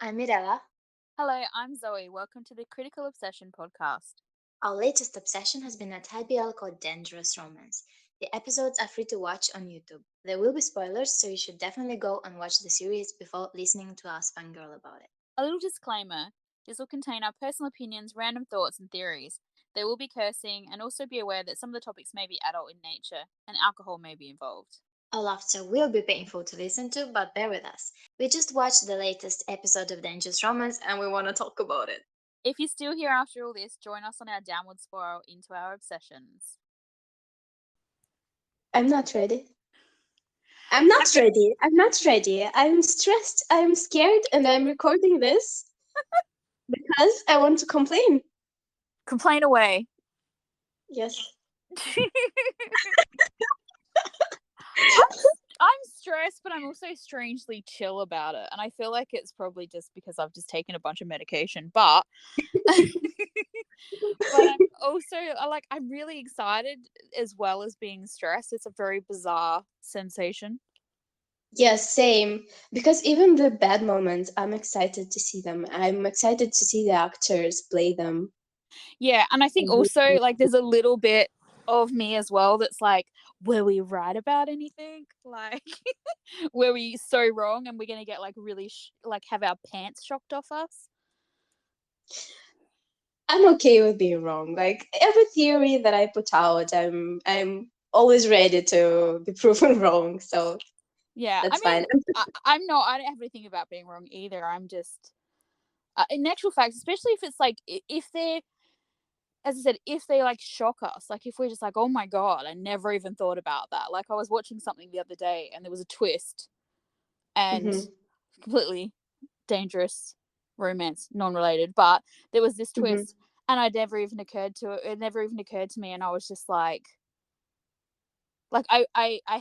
I'm Mirella. Hello, I'm Zoe. Welcome to the Critical Obsession podcast. Our latest obsession has been a TBL called Dangerous Romance. The episodes are free to watch on YouTube. There will be spoilers, so you should definitely go and watch the series before listening to us fangirl about it. A little disclaimer, this will contain our personal opinions, random thoughts, and theories. There will be cursing, and also be aware that some of the topics may be adult in nature, and alcohol may be involved. Our laughter will be painful to listen to, but bear with us. We just watched the latest episode of Dangerous Romance and we want to talk about it. If you're still here after all this, join us on our downward spiral into our obsessions. I'm not ready. I'm not ready. I'm stressed. I'm scared, and I'm recording this because I want to complain. Complain away. Yes. I'm stressed, but I'm also strangely chill about it. And I feel like it's probably just because I've just taken a bunch of medication. But I'm also I'm really excited as well as being stressed. It's a very bizarre sensation. Yes, same. Because even the bad moments, I'm excited to see them. I'm excited to see the actors play them. Yeah, and I think also there's a little bit of me as well that's like, were we right about anything? Like, were we so wrong and we're gonna get really have our pants shocked off us? I'm okay with being wrong. Like every theory that I put out, I'm always ready to be proven wrong. So yeah, that's fine. I'm not. I don't have anything about being wrong either. I'm just, in actual fact, especially if it's if they're, as I said, if they shock us, if we're just oh my god, I never even thought about that. I was watching something the other day and there was a twist, and completely dangerous romance, non-related, but there was this twist, and it never even occurred to me, and I was just I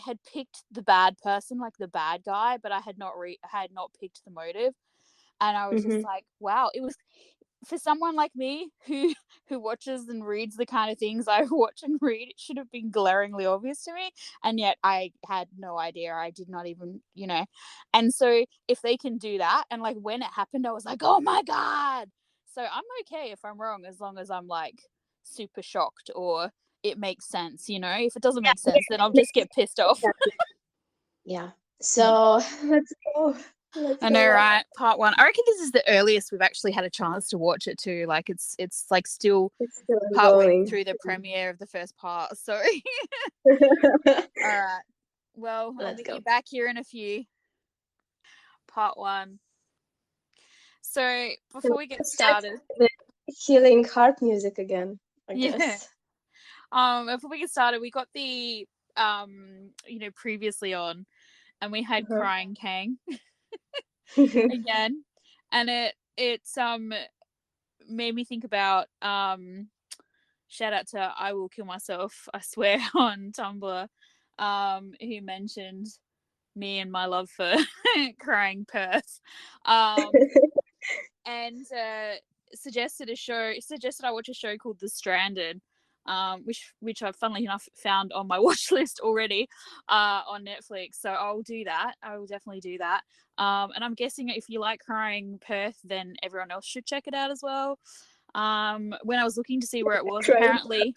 had picked the bad person, the bad guy, but I had not picked the motive, and I was just wow, it was for someone like me who watches and reads the kind of things I watch and read, it should have been glaringly obvious to me, and yet I had no idea. I did not even, and so if they can do that, and when it happened I was like, oh my god. So I'm okay if I'm wrong, as long as I'm super shocked or it makes sense. If it doesn't make sense, then I'll just get pissed off. Yeah, so let's go. I know, right? Part 1. I reckon this is the earliest we've actually had a chance to watch it too. It's still partway through the premiere of the first part. So, all right. Well, I'll meet you back here in a few. Part 1. So before we get started, healing heart music again. I guess. Before we get started, we got the previously on, and we had Crying Kang. Again, and it's made me think about shout out to I Will Kill Myself, I Swear, on Tumblr, who mentioned me and my love for Crying Perth, and suggested I watch a show called The Stranded, which I've funnily enough found on my watch list already on Netflix. So I'll do that. I will definitely do that. And I'm guessing if you like Crying Perth, then everyone else should check it out as well. When I was looking to see where it was, apparently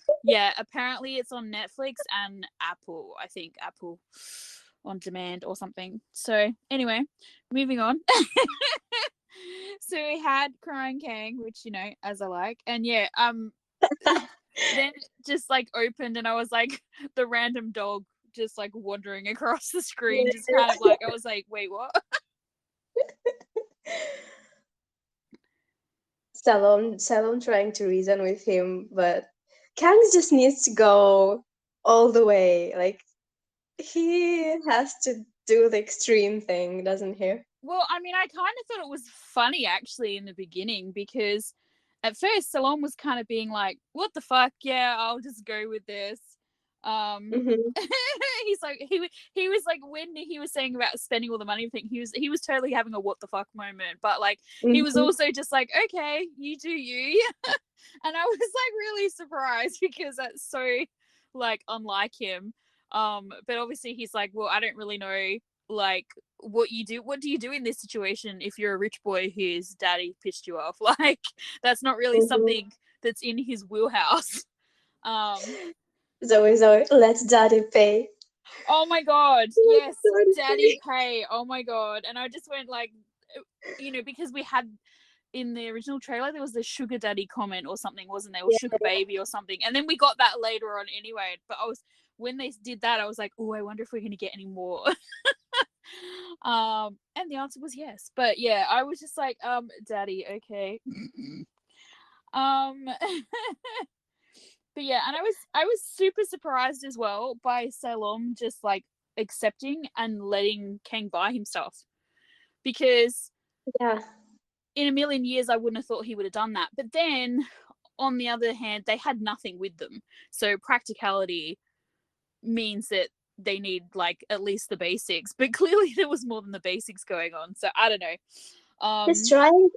it's on Netflix and Apple. I think Apple on demand or something. So anyway, moving on. So we had Crying Kang, which, as I like, and then just opened, and I was the random dog just wandering across the screen, just kind of I was wait, what? Salon trying to reason with him, but Kang just needs to go all the way. He has to do the extreme thing, doesn't he? Well, I mean, I kind of thought it was funny actually in the beginning, because at first Salon was kind of being what the fuck, yeah, I'll just go with this. He's he was when he was saying about spending all the money thing, he was totally having a what the fuck moment, but he was also just okay, you do you. And I was really surprised, because that's so unlike him. But obviously he's well, I don't really know like what do you do in this situation if you're a rich boy whose daddy pissed you off? Like that's not really Mhm. something that's in his wheelhouse. um Zoe, let daddy pay. oh my god, Let yes, daddy daddy pay. pay. Oh my god. And I just went like, because we had in the original trailer there was the sugar daddy comment or something, wasn't there, or Yeah. sugar baby or something, and then we got that later on anyway. But when they did that I was like, oh, I wonder if we're going to get any more. And the answer was yes. But yeah, I was just like, daddy, okay. um but yeah, and I was super surprised as well by Salom just like accepting and letting Kang buy him stuff, because Yeah. in a million years I wouldn't have thought he would have done that. But then on the other hand, they had nothing with them, so practicality means that they need like at least the basics, but clearly there was more than the basics going on, so I don't know. He's trying.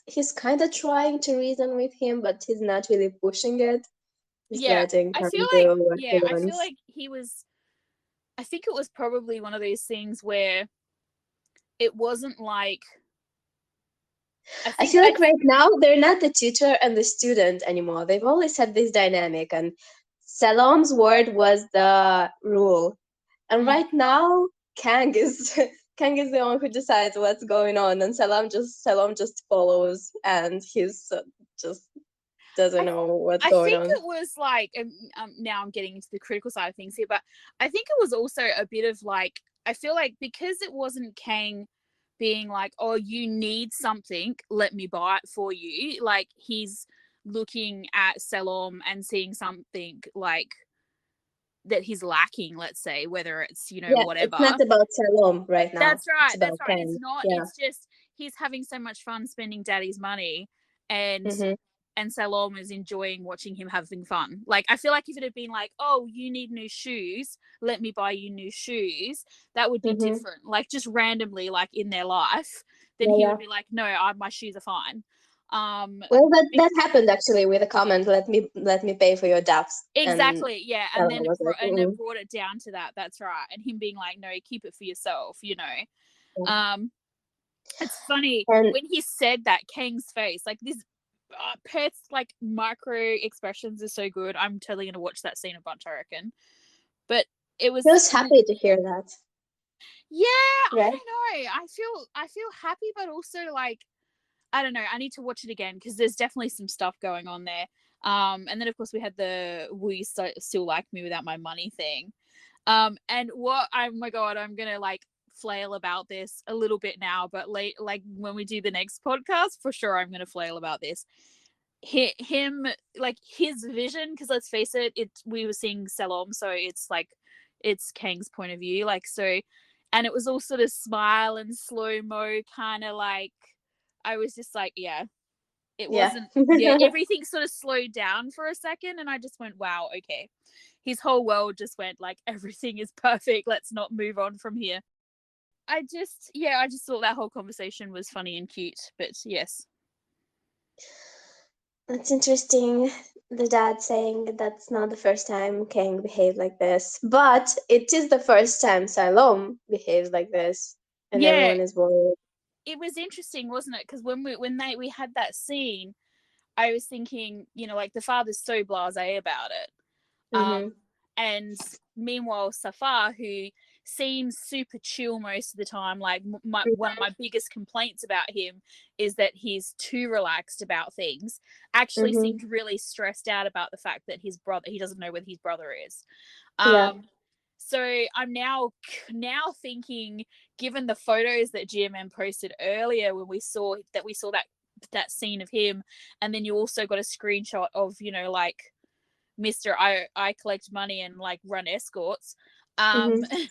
He's kind of trying to reason with him, but he's not really pushing it. He's Yeah, letting I Kang feel like, do what he I feel wants. like he was, I think it was probably one of those things where it wasn't like, I I think feel I like right now they're not the tutor and the student anymore. They've always had this dynamic, and Salom's word was the rule. And mm, right now, Kang is Kang is the one who decides what's going on, and Salom just follows, and he's just doesn't I know what's I going think on. it was like, now I'm getting into the critical side of things here, but I think it was also a bit of like, I feel like because it wasn't Kang being like, oh, you need something, let me buy it for you. Like he's looking at Selom and seeing something like that he's lacking, let's say, whether it's, Yeah, it's not whatever. about Salom right now. That's It's right. That's about right. It's Kang. not. Yeah. It's just he's having so much fun spending daddy's money, and Mm-hmm. Salome is enjoying watching him having fun. Like I feel like if it had been like, oh, you need new shoes, let me buy you new shoes, that would be Mm-hmm. different. Like just randomly, like in their life, then Yeah, he yeah. would be like, no, my shoes are fine. Well, that Be- that happened actually with a comment. Let me pay for your debts, and exactly, yeah. And Salom then was like, it mm-mm. brought it down to that. That's right. And him being like, no, keep it for yourself. Yeah. Um, It's funny And when he said that, Kang's face, like this, Perth's like micro expressions are so good. I'm totally gonna watch that scene a bunch, I reckon. But it he was, was happy to hear that, yeah, I right? don't know. I feel happy, but also like, I don't know. I need to watch it again because there's definitely some stuff going on there. And then of course we had the "Will you still like me without my money" thing. And what, oh my god, I'm gonna like flail about this a little bit now, but late, like when we do the next podcast, for sure, I'm gonna flail about this. Him, like his vision, because let's face it, we were seeing Selom, so it's like it's Kang's point of view, like so, and it was all sort of smile and slow mo, kind of like I was just like, yeah, it Yeah. wasn't, yeah, everything sort of slowed down for a second, and I just went, wow, okay, his whole world just went like everything is perfect, let's not move on from here. I just thought that whole conversation was funny and cute, but yes. That's interesting. The dad saying that's not the first time Kang behaved like this, but it is the first time Salom behaves like this, and Yeah, everyone is worried. it was interesting, wasn't it? Because when we had that scene, I was thinking, like the father's so blasé about it. Mm-hmm. And meanwhile, Safar, who seems super chill most of the time, like one of my biggest complaints about him is that he's too relaxed about things, actually Mm-hmm. seemed really stressed out about the fact that his brother, he doesn't know where his brother is. Yeah. Um, so I'm now thinking, given the photos that GMM posted earlier when we saw that scene of him, and then you also got a screenshot of like Mr. I collect money and like run escorts. Um Mm-hmm.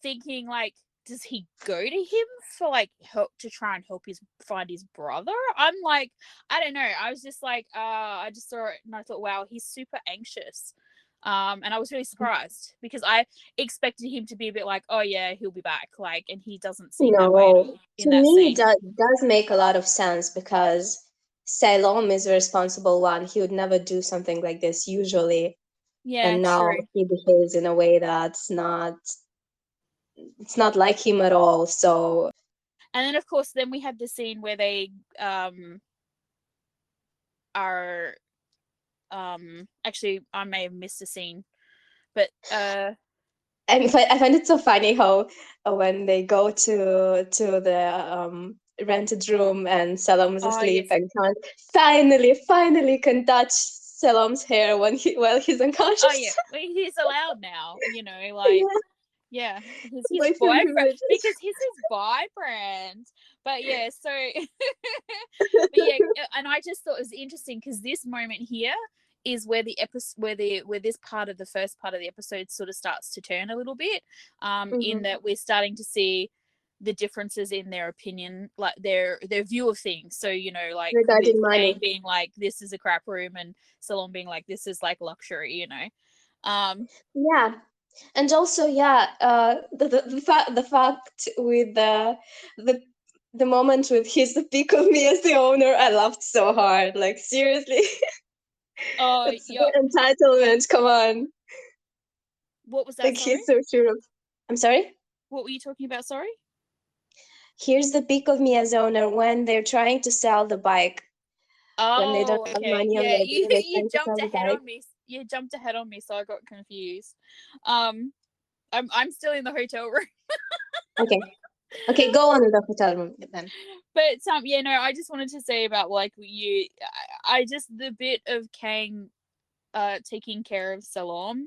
Thinking like, does he go to him for like help to try and help his find his brother? I'm like, I don't know. I was just like, I just saw it and I thought, wow, he's super anxious. And I was really surprised because I expected him to be a bit like, oh yeah, he'll be back, like, and he doesn't seem that way at No, all in to that me, scene. does make a lot of sense because Salom is a responsible one. He would never do something like this usually, Yeah, and now true. he behaves in a way that's not it's not like him at all. So And then of course then we had the scene where they are actually I may have missed a scene, but I find it so funny how when they go to the rented room and Salam's oh asleep yes, and can't finally can touch Salam's hair while he's oh yeah, unconscious. well, he's allowed now, you know, like Yeah, yeah, he's his my boyfriend favorite. because he's his boyfriend. But yeah, so but yeah, and I just thought it was interesting because this moment here is where the episode where this part of the first part of the episode sort of starts to turn a little bit, in Hmm. that we're starting to see the differences in their opinion, like their view of things. So you know, like with Regarding Kane money. being like this is a crap room and Salon being like this is like luxury, you know. um Yeah, and also yeah, the fact with the the moment with he's the peak of me as the owner, I laughed so hard. Like seriously, oh that's yeah, the entitlement. Come on, what was that, like sorry? he's so sure of. I'm sorry. What were you talking about, sorry? Here's the peak of me as owner when they're trying to sell the bike, when they don't Oh, have okay. money Yeah, already you and they're you trying to jumped sell the ahead bike. on me. You jumped ahead on me, so I got confused. Um, I'm still in the hotel room, Okay, okay, go on with the hotel room then. but yeah, no, I just wanted to say about like you, I just the bit of Kang, taking care of Salom,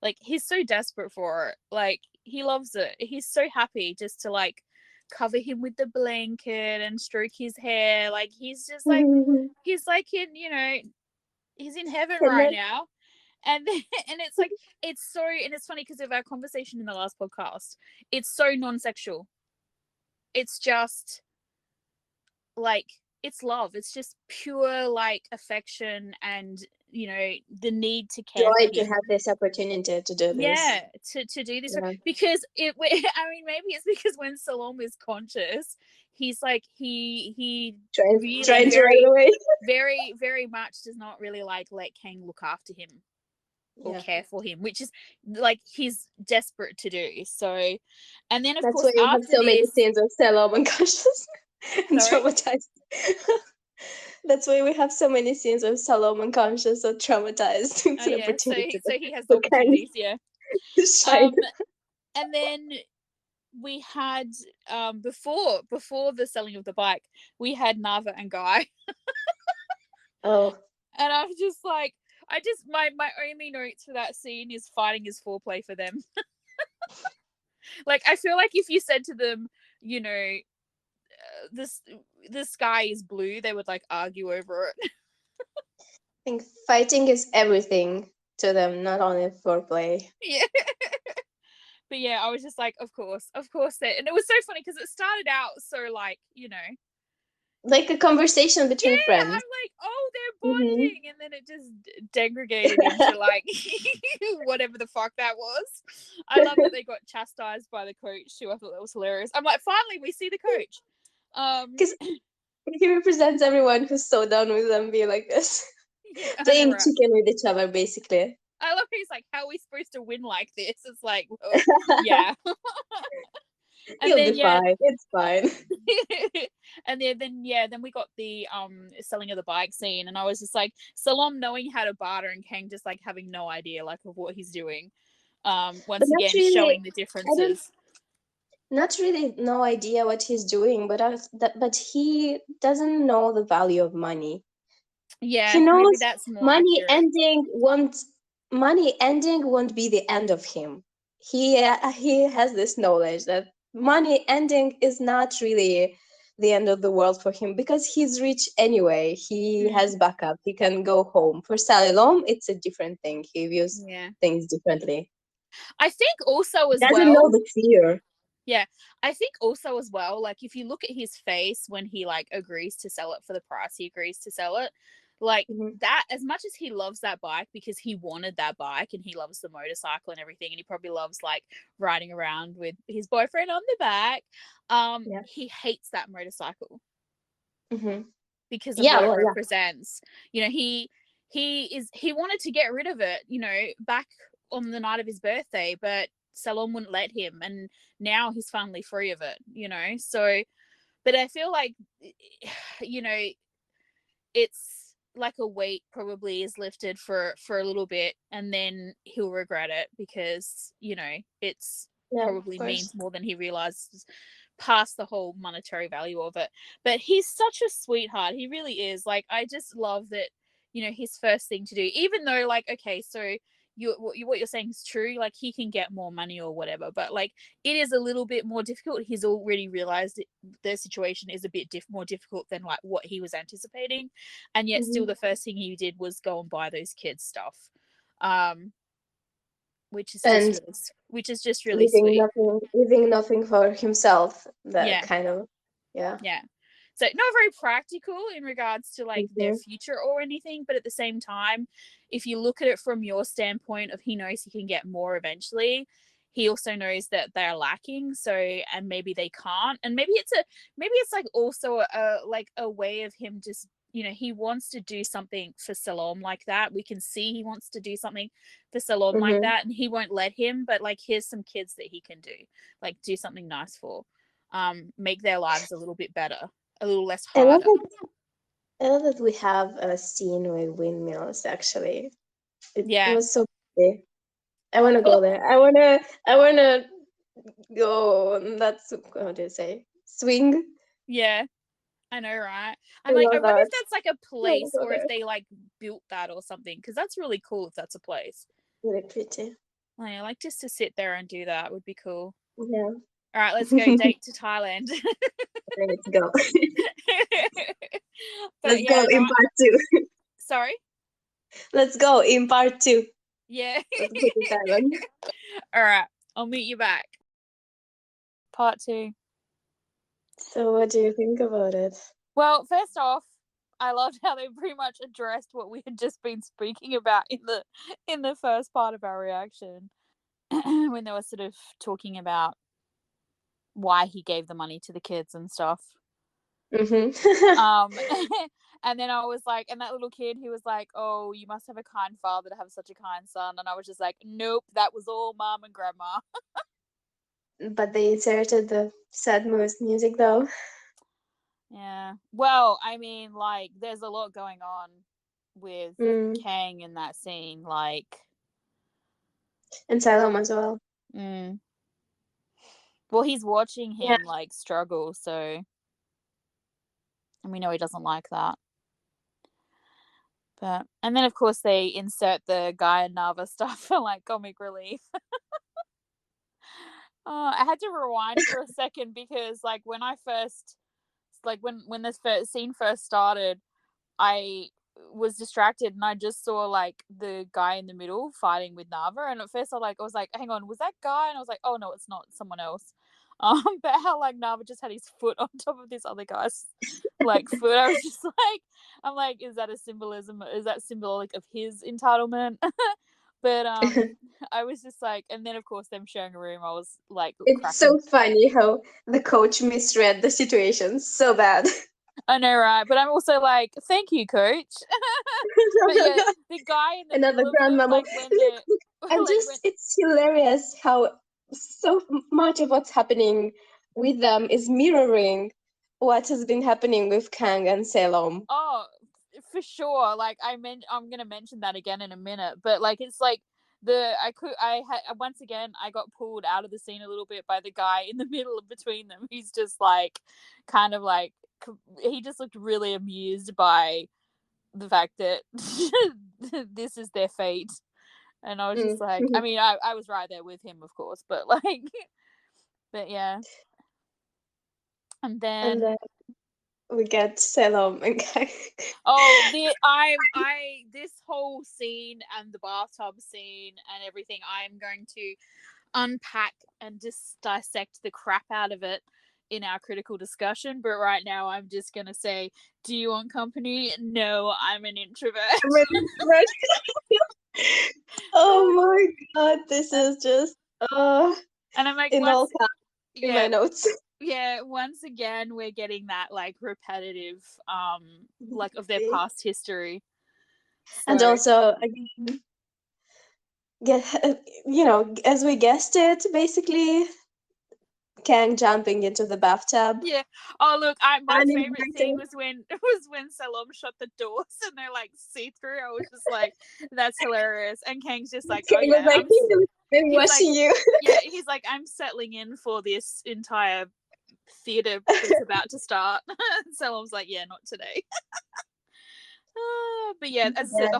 like he's so desperate for it, like he loves it. He's so happy just to like cover him with the blanket and stroke his hair, like And he's like in you know he's in heaven right then now. And then, and it's like it's so and it's funny because of our conversation in the last podcast, it's so non-sexual, it's just like it's love, it's just pure like affection and you know the need to care for joy to him. have this opportunity to do this. Yeah, to do this Yeah. because it I mean maybe it's because when Salom is conscious he's like he really Trying to run away. very much does not really like let Kang look after him or Yeah. care for him, which is like he's desperate to do. So, and then of That's course why we have after so many this, scenes of Selam unconscious and sorry, traumatized. That's why we have so many scenes of Salom unconscious or traumatized. oh It's an yeah, so opportunity so he has the for Kang opportunities, yeah. to shine. Um, and then we had before the selling of the bike, we had Nava and Guy, Oh, and I was just like. I just my only notes for that scene is fighting is foreplay for them. Like I feel like if you said to them, you know, this the sky is blue, they would like argue over it. I think fighting is everything to them, not only foreplay. Yeah. But yeah, I was just like, of course that, and it was so funny because it started out so like, you know, Like a conversation yeah, between friends. I'm like, oh, they're Hmm. bonding, and then it just degraded into like whatever the fuck that was. I love that they got chastised by the coach too. I thought that was hilarious. I'm like, finally, we see the coach. Because he represents everyone who's so done with them being like this. Yeah, I know, Playing right? chicken with each other, basically. I love he's like, how are we supposed to win like this? It's like, well, yeah. And You'll then be yeah, fine. It's fine. and then yeah, then we got the selling of the bike scene, and I was just like Salom knowing how to barter and Kang just like having no idea like of what he's doing. But Once not again really. showing the I don't. differences. Not really. No idea what he's doing, but but he doesn't know the value of money. He Yeah, maybe knows that's more money accurate. ending won't. Money ending won't be the end of him. He has this knowledge that money ending is not really the end of the world for him because he's rich anyway. He Mm, has backup. He can go home. For Salilom, it's a different thing. He views yeah, things differently. I think also He as doesn't know well. the fear. Yeah, I think also as well, like if you look at his face when he like agrees to sell it for the price he agrees to sell it, like Mhm. that, as much as he loves that bike because he wanted that bike and he loves the motorcycle and everything, and he probably loves like riding around with his boyfriend on the back, Yeah. he hates that motorcycle Hmm. because of Yeah. what it Well, yeah. represents. You know, he wanted to get rid of it, you know, back on the night of his birthday, but Salon wouldn't let him, and now he's finally free of it, you know. So, but I feel like, you know, it's like a weight probably is lifted for a little bit, and then he'll regret it because, you know, it's Yeah, of probably course. means more than he realizes past the whole monetary value of it. But he's such a sweetheart. He really is. Like, I just love that, you know, his first thing to do, even though, like, okay, so what you're saying is true, like he can get more money or whatever, but like it is a little bit more difficult. He's already realized the situation is a bit more difficult than like what he was anticipating, and yet still Mhm. the first thing he did was go and buy those kids stuff, um which is just And really sweet. leaving nothing for himself. That Yeah, kind of, yeah. yeah. So not very practical in regards to like their Mhm. future or anything, but at the same time, if you look at it from your standpoint of he knows he can get more eventually, he also knows that they're lacking. So, and maybe they can't, and maybe it's like also a way of him just, you know, he wants to do something for Salom like that. We can see he wants to do something for Salom like Mhm. that, and he won't let him. But like, here's some kids that he can do, like do something nice for, make their lives a little bit better, a little less I love harder. it. I love that we have a scene with windmills. Actually, it Yeah. was so pretty. I want to go there. I wanna go. That's how do you say swing. Yeah, I know, right? I I'm like, I love wonder if that. that's like a I want to place go or if there. they like built that or something, because that's really cool if that's a place. Really pretty. Like, I like just to sit there and do that would be cool. Yeah. All right, let's go date to Thailand. Let's go. But Let's go yeah, in right. part two. Sorry. Let's go in part two. Yeah. Let's go to Thailand. All right, I'll meet you back. Part two. So, what do you think about it? Well, first off, I loved how they pretty much addressed what we had just been speaking about in the first part of our reaction, when they were sort of talking about why he gave the money to the kids and stuff. Mm-hmm. Um, and then I was like, and that little kid, he was like, "Oh, you must have a kind father to have such a kind son." And I was just like, "Nope, that was all mom and grandma." But they inserted the sad music though. Yeah. Well, I mean, like, there's a lot going on with Mm. Kang in that scene. Like, And Salom as well. mm, well, he's watching Yeah. him like struggle, so, and we know he doesn't like that. But, and then of course they insert the Guy and Nava stuff for like comic relief. I had to rewind for a second because like when I first, like when this first scene first started, I was distracted and I just saw like the guy in the middle fighting with Nava, and at first I was like, hang on, was that Guy? And I was like, oh no, it's not, someone else. But how like Nava just had his foot on top of this other guy's like foot. I was just like, I'm like, is that a symbolism? Is that symbolic of his entitlement? But I was just like, and then of course them sharing a room, I was like It's so cracking. funny how the coach misread the situation so bad. I know, right? But I'm also like, thank you, coach. But yeah, the guy in the Another middle of them, grandmama. like when they're Look, I'm like when, just, it's hilarious how so much of what's happening with them is mirroring what has been happening with Kang and Salom. oh, for sure. Like I'm gonna mention that again in a minute. But like it's like I had once again I got pulled out of the scene a little bit by the guy in the middle of between them. He's just like kind of like he just looked really amused by the fact that this is their fate. And I was Mm. just like, I mean, I was right there with him, of course, but like, but yeah. And And then, then we get Salom and Kang. oh, this whole scene and the bathtub scene and everything, I'm going to unpack and just dissect the crap out of it in our critical discussion. But right now, I'm just going to say, do you want company? No, I'm an introvert. I'm ready for it. Oh my god, this is just And I'm like, in all caps in my yeah, notes. yeah, once again we're getting that like repetitive like of their past history, And so also again, get, as we guessed it, basically Kang jumping into the bathtub Yeah. Oh look, my favorite thing uninvited. was when Salom shut the doors and they're like see through. I was just like, that's hilarious. And Kang's just like, oh Kang was yeah, like, "Been he's like, watching you." yeah, he's like, I'm settling in for this entire theater that's about to start. Salom's like, yeah, not today. But yeah, as I said, Yeah.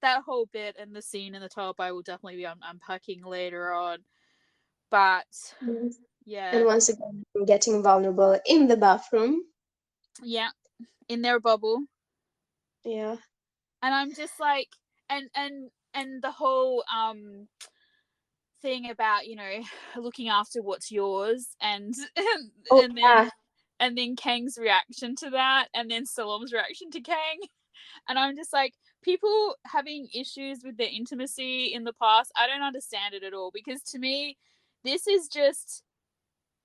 that whole bit and the scene in the top, I will definitely be unpacking later on. But Yes. And yeah, once again, getting vulnerable in the bathroom. yeah, in their bubble, Yeah. and I'm just like, and the whole thing about looking after what's yours, and Oh, and then yeah. and then Kang's reaction to that, and then Salom's reaction to Kang, and I'm just like, people having issues with their intimacy in the past, I don't understand it at all, because to me, this is just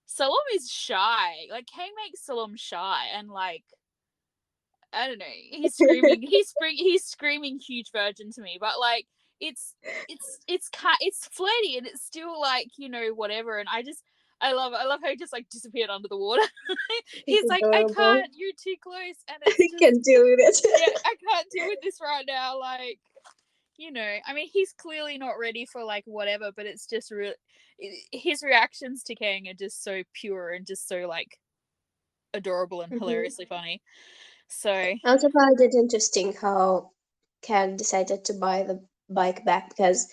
Salom is shy. Like Kang makes Salom shy, and like I don't know. He's screaming. He's screaming huge virgin to me. But like, it's flirty and it's still like whatever. And I love how he just like disappeared under the water. It's He's like, I adorable. can't. You're too close, and I it's can just deal with yeah, it. I can't deal with this right now. Like, I mean, he's clearly not ready for like whatever. But it's just real. His reactions to Kang are just so pure and just so like adorable and Mhm. hilariously funny. So I also found it interesting how Kang decided to buy the bike back because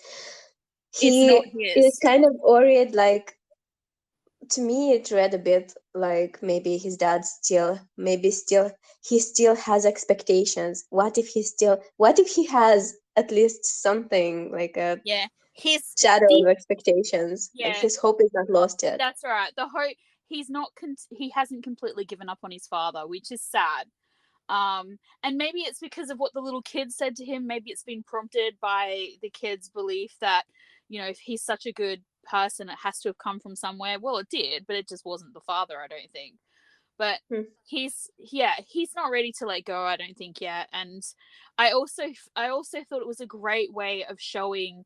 it's not he is his. kind of worried. Like, to me, it read a bit like maybe his dad he still has expectations. What if he has at least something like a Yeah, his shadow the of expectations? Like yeah, his hope is not lost yet. that's right. The hope he's not he hasn't completely given up on his father, which is sad. And maybe it's because of what the little kid said to him. Maybe it's been prompted by the kid's belief that if he's such a good person, it has to have come from somewhere. Well, it did, but it just wasn't the father, I don't think. But Hmm. he's not ready to let go, I don't think, yet. And I also thought it was a great way of showing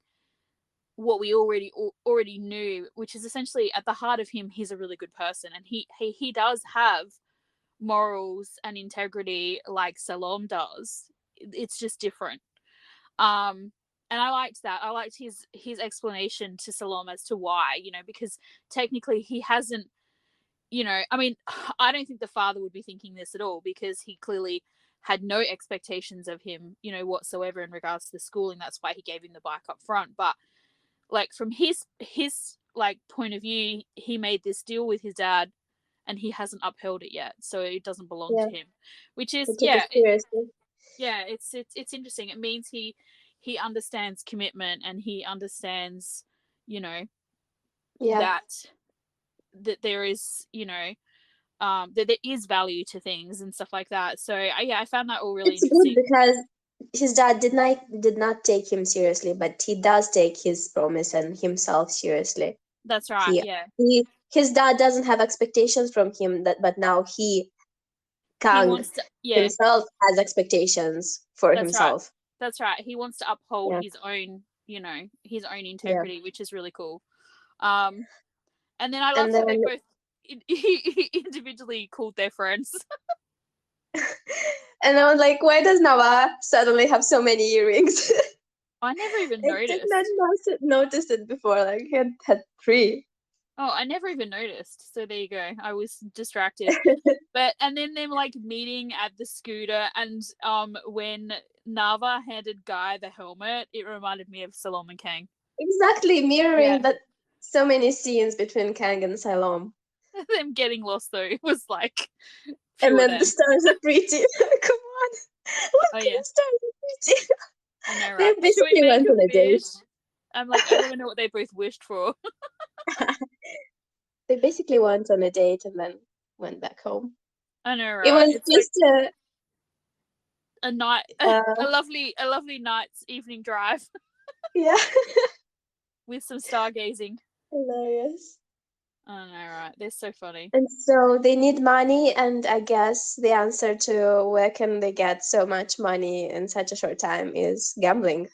what we already knew, which is essentially at the heart of him, he's a really good person, and he does have morals and integrity like Salom does. It's just different. Um, and I liked that. I liked his explanation to Salom as to why, because technically he hasn't. I mean, I don't think the father would be thinking this at all, because he clearly had no expectations of him, whatsoever in regards to the schooling. That's why he gave him the bike up front. But like from his like point of view, he made this deal with his dad and he hasn't upheld it yet, so it doesn't belong Yeah, to him, which is he took it seriously. it's interesting. It means he understands commitment, and he understands you know Yeah, that there is that there is value to things and stuff like that. So yeah, I found that all really it's good interesting. because his dad did not take him seriously, but he does take his promise and himself seriously. That's right. He Yeah, his dad doesn't have expectations from him, but now he Kang wants to. Yeah, himself has expectations for that's right. himself. That's right. He wants to uphold Yeah, his own yeah. integrity, which is really cool. Um, and then I And loved how they then both individually called their friends. and I was like, why does Nava suddenly have so many earrings? I never even I did not noticed. notice it before. Like he had three. Oh, I never even noticed. So there you go. I was distracted. But and then them like meeting at the scooter, and when Nava handed Guy the helmet, it reminded me of Salom and Kang. Exactly Yeah. mirroring that so many scenes between Kang and Salom. Them getting lost though was like And pure then the them. stars are pretty. Come on. Look, Oh yeah. the stars are pretty. I know, They right? Should we basically make went a on a wish? date. I'm like, I want to know what they both wished for. They basically went on a date and then went back home. I know, It right? was It's like just a night, uh a lovely night's evening drive yeah, with some stargazing. hilarious. I know, right? They're so funny. And so they need money, and I guess the answer to where can they get so much money in such a short time is gambling.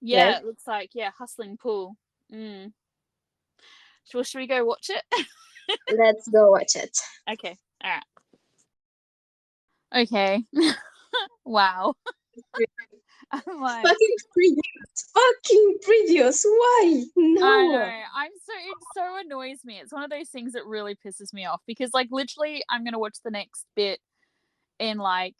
Yeah, right? it looks like, yeah, Hustling Pool. So should we go watch it? Let's go watch it. Okay. All right. Okay. Wow. I'm like, Fucking previous. Why? I know. No. It so annoys me. It's one of those things that really pisses me off because, like, literally, I'm gonna watch the next bit in, like,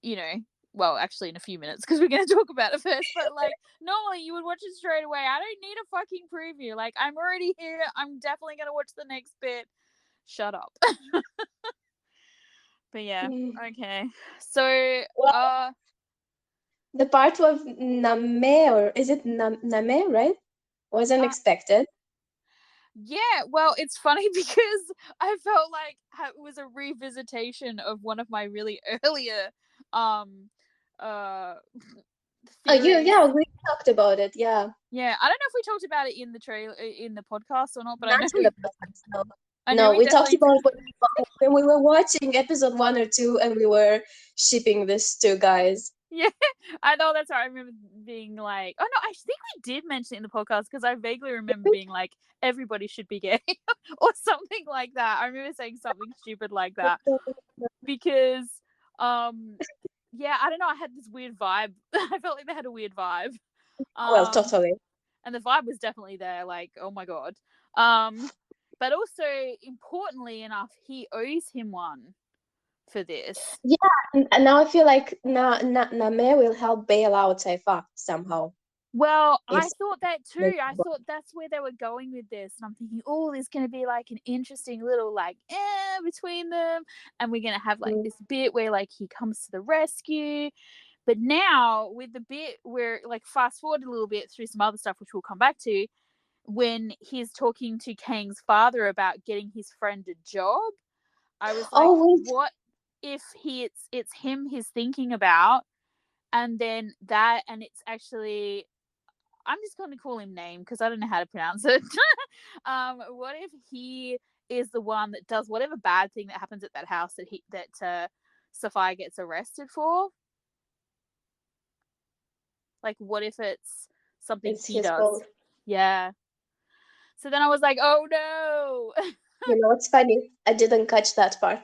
you know, well, actually, in a few minutes because we're gonna talk about it first. But like, normally you would watch it straight away. I don't need a fucking preview. Like, I'm already here. I'm definitely gonna watch the next bit. Shut up. But yeah, Mm. okay. So, Well, the part of Name, or is it Name, right? Wasn't uh, expected. yeah, well, it's funny because I felt like it was a revisitation of one of my really earlier um uh Oh, theories. yeah, we talked about it. Yeah, Yeah, I don't know if we talked about it in the trailer in the podcast or not, but not in the podcast. No, I know no, we we talked definitely about when we were watching episode 1 or 2, and we were shipping these two guys. yeah, I know that's right. I remember being like, oh no, I think we did mention it in the podcast because I vaguely remember being like, everybody should be gay or something like that. I remember saying something stupid like that because, yeah, I don't know. I had this weird vibe. I felt like they had a weird vibe. Well, Um, totally. and the vibe was definitely there. Like, oh my god. Um, but also importantly enough, he owes him one for this. Yeah, and now I feel like Name will help bail out Saifa somehow. Well, If I thought that too. I thought that's where they were going with this. And I'm thinking, oh, there's going to be like an interesting little like between them. And we're going to have like Mm. this bit where like he comes to the rescue. But now with the bit where like fast forward a little bit through some other stuff, which we'll come back to, when he's talking to Kang's father about getting his friend a job, I was like, Oh wait, what if it's him he's thinking about, and then that, and it's actually, I'm just going to call him name because I don't know how to pronounce it. What if he is the one that does whatever bad thing that happens at that house that Sophia gets arrested for? Like, what if it's something it's he his does? fault. Yeah. So then I was like, oh no. You know what's funny? I didn't catch that part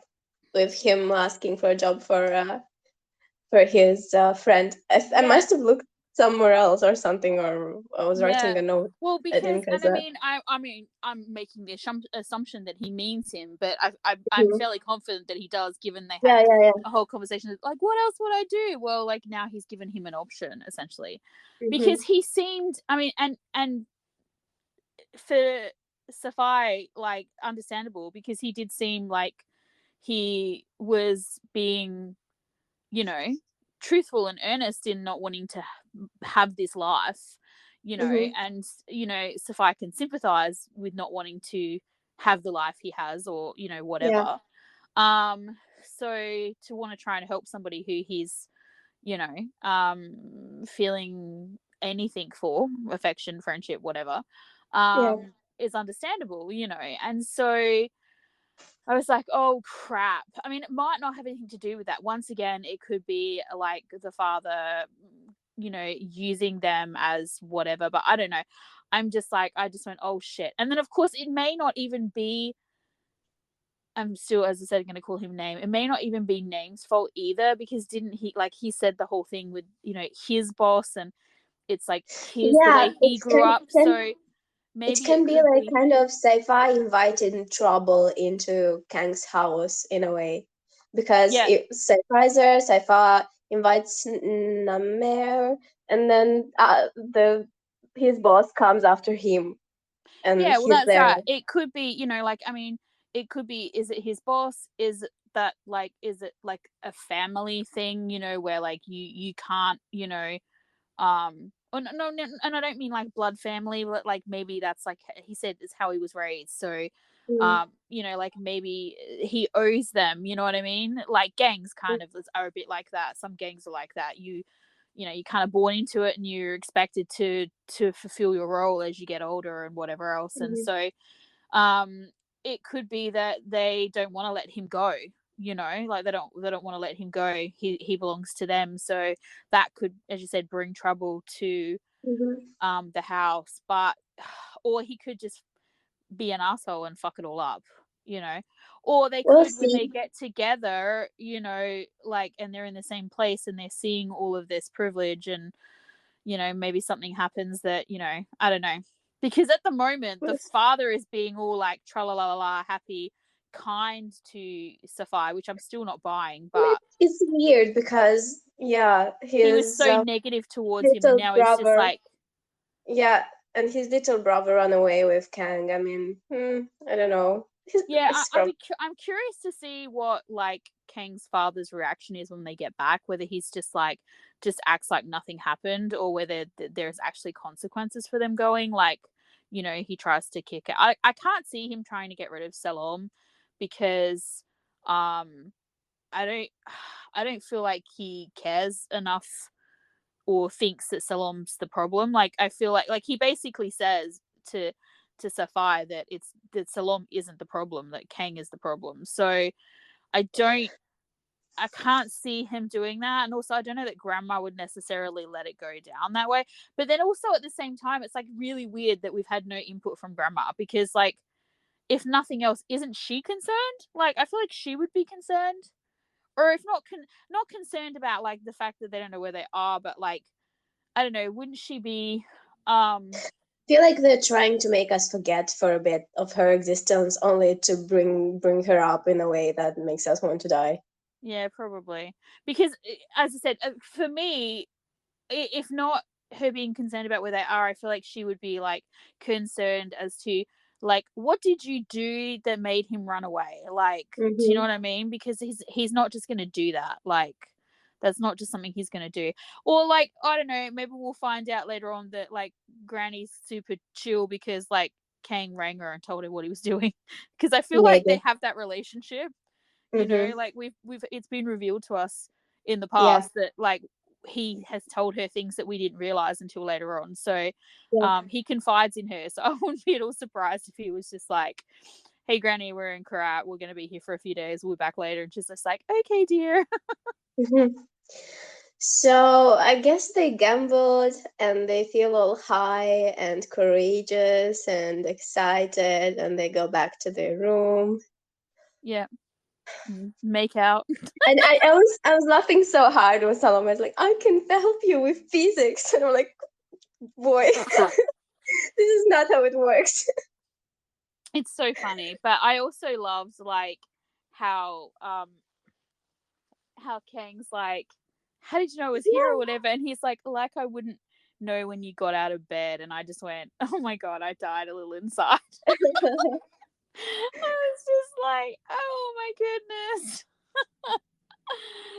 with him asking for a job for his friend. I Yeah. must have looked somewhere else or something, or I was Yeah. writing a note. Well, I because, didn't catch and I that. mean, I'm making the assumption that he means him, but I'm Mhm. fairly confident that he does, given they had Yeah, yeah, a whole conversation. Like, what else would I do? Well, like now he's given him an option essentially, yeah. because he seemed. I mean, and for Safai, like understandable because he did seem like he was being, you know, truthful and earnest in not wanting to have this life, you know, Hmm. and, you know, Sophia can sympathize with not wanting to have the life he has or, you know, Yeah, whatever. So to want to try and help somebody who he's, you know, feeling anything for, affection, friendship, whatever, yeah. is understandable, you know, and so I was like, oh crap. I mean, it might not have anything to do with that. Once again, it could be like the father, you know, using them as whatever, but I don't know. I'm just like, I just went, oh shit. And then, of course, it may not even be, I'm still, as I said, going to call him name. It may not even be Name's fault either, because didn't he, like, he said the whole thing with, you know, his boss, and it's like his, the Yeah, way he grew up. So it maybe it can be could like be, kind of sci-fi inviting trouble into Kang's house in a way, because yeah. Sci-Fi invites Namer, and then the his boss comes after him, and Yeah, well, he's that's there. right. It could be, you know, like, I mean, it could be, is it his boss? Is that like, is it like a family thing, you know, where like you can't, you know, oh, no, and I don't mean like blood family, but like maybe that's like he said is how he was raised. So, Mm, you know, like maybe he owes them, you know what I mean? Like gangs kind of are a bit like that. Some gangs are like that. You know, you're kind of born into it and you're expected to fulfill your role as you get older and whatever else. And mhm. so um it could be that they don't want to let him go, you know, like they don't want to let him go. He belongs to them. So that could, as you said, bring trouble to the house, but or he could just be an asshole and fuck it all up, you know. Or they We'll could, when they see. get together, you know, like, and they're in the same place and they're seeing all of this privilege, and you know, maybe something happens that, you know, I don't know. Because at the moment, the We'll father is being all like tra la la la happy, kind to Sapphire, which I'm still not buying, but It's weird because yeah, he was his so negative towards him, and little now he's just brother, like, yeah, and his little brother ran away with Kang. I mean, I don't know. yeah, It's from I'm curious to see what like Kang's father's reaction is when they get back, whether he's just like just acts like nothing happened, or whether there's actually consequences for them going. Like, you know, he tries to kick it. I can't see him trying to get rid of Selom, because um I don't I don't feel like he cares enough or thinks that Selom's the problem. Like, I feel like he basically says to Sapphire that it's that Selom isn't the problem, that Kang is the problem. So I don't I can't see him doing that. And also, I don't know that Grandma would necessarily let it go down that way. But then also at the same time, it's like really weird that we've had no input from Grandma, because like, if nothing else, isn't she concerned? Like, I feel like she would be concerned. Or if not concerned about like the fact that they don't know where they are, but like, I don't know, wouldn't she be feel like they're trying to make us forget for a bit of her existence, only to bring her up in a way that makes us want to die. yeah, probably. Because as I said, for me, if not her being concerned about where they are, I feel like she would be like concerned as to like, what did you do that made him run away? Like, do you know Mm-hmm. what I mean? Because he's not just going to do that. Like, that's not just something he's going to do. Or like, I don't know, maybe we'll find out later on that like Granny's super chill because like Kang rang her and told her what he was doing. Because I feel like they Maybe. have that relationship, you know, Mm-hmm. like we've it's been revealed to us in the Yeah. past that like he has told her things that we didn't realize until later on. So Yeah. he confides in her. So I wouldn't be at all surprised if he was just like, hey Granny, we're in Karat, we're going to be here for a few days, we'll be back later. And she's just like, okay dear. Mm-hmm. So I guess they gambled and they feel all high and courageous and excited, and they go back to their room. Yeah, make out. And I was laughing so hard when Salome was like, "I can help you with physics," and I'm like, "Boy, this is not how it works." It's so funny. But I also loved like how Kang's like, how did you know I was here or whatever? And he's like I wouldn't know when you got out of bed. And I just went, oh my God, I died a little inside. I was just like, oh my goodness.